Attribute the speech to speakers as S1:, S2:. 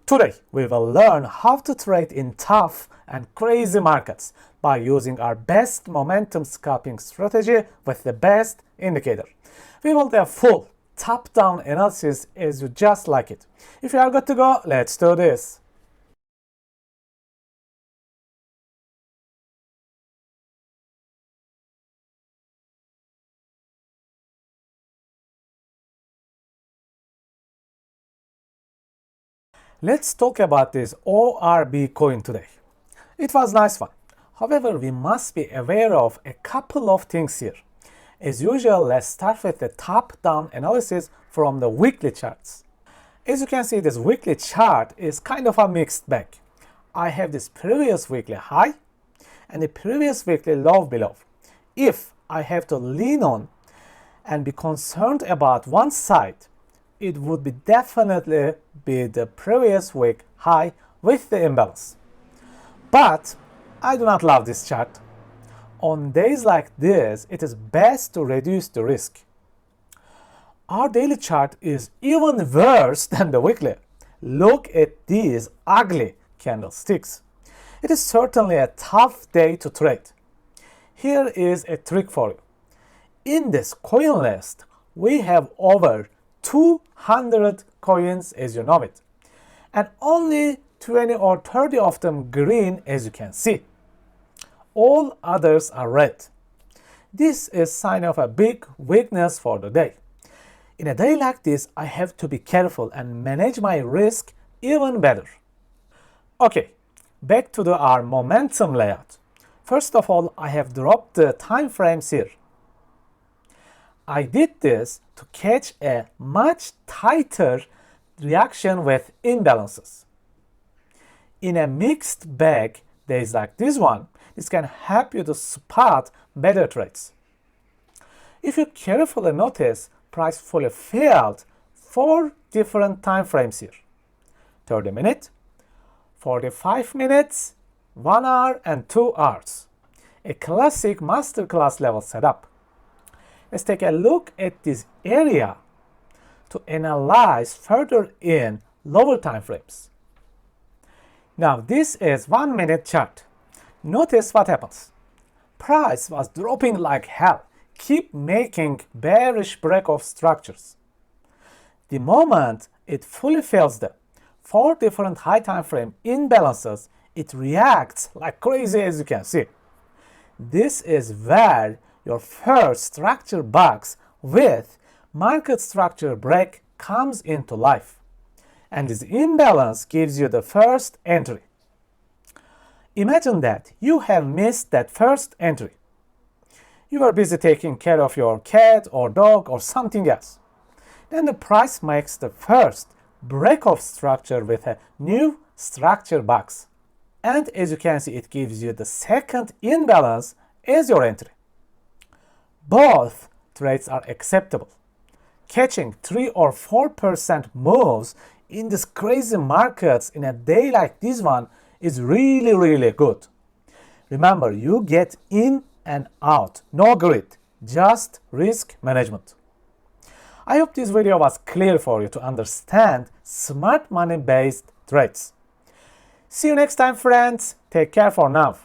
S1: Today, we will learn how to trade in tough and crazy markets by using our best momentum scalping strategy with the best indicator. We will do a full top-down analysis as you just like it. If you are good to go, let's do this. Let's talk about this ORB coin today. It was a nice one. However, we must be aware of a couple of things here. As usual, let's start with the top-down analysis from the weekly charts. As you can see, this weekly chart is kind of a mixed bag. I have this previous weekly high and the previous weekly low below. If I have to lean on and be concerned about one side, it would be definitely be the previous week high with the imbalance. But I do not love this chart. On days like this, it is best to reduce the risk. Our daily chart is even worse than the weekly. Look at these ugly candlesticks. It is certainly a tough day to trade. Here is a trick for you. In this coin list, we have over 200 coins as you know it, and only 20 or 30 of them green as you can see. All others are red. This is sign of a big weakness for the day. In a day like this, I have to be careful and manage my risk even better. Okay, back to our momentum layout. First of all, I have dropped the time frames here. I did this to catch a much tighter reaction with imbalances. In a mixed bag days like this one, this can help you to spot better trades. If you carefully notice, price fully failed 4 different time frames here. 30 minutes, 45 minutes, 1 hour and 2 hours. A classic masterclass level setup. Let's take a look at this area to analyze further in lower time frames. Now this is 1 minute chart. Notice what happens. Price was dropping like hell, keep making bearish break-off structures. The moment it fully fails the 4 different high time frame imbalances, it reacts like crazy as you can see. This is where your first structure box with market structure break comes into life. And this imbalance gives you the first entry. Imagine that you have missed that first entry. You were busy taking care of your cat or dog or something else. Then the price makes the first break-off structure with a new structure box. And as you can see, it gives you the second imbalance as your entry. Both trades are acceptable. Catching 3 or 4% moves in these crazy markets in a day like this one is really good. Remember, you get in and out, no greed, just risk management. I hope this video was clear for you to understand smart money based trades. See you next time, friends. Take care for now.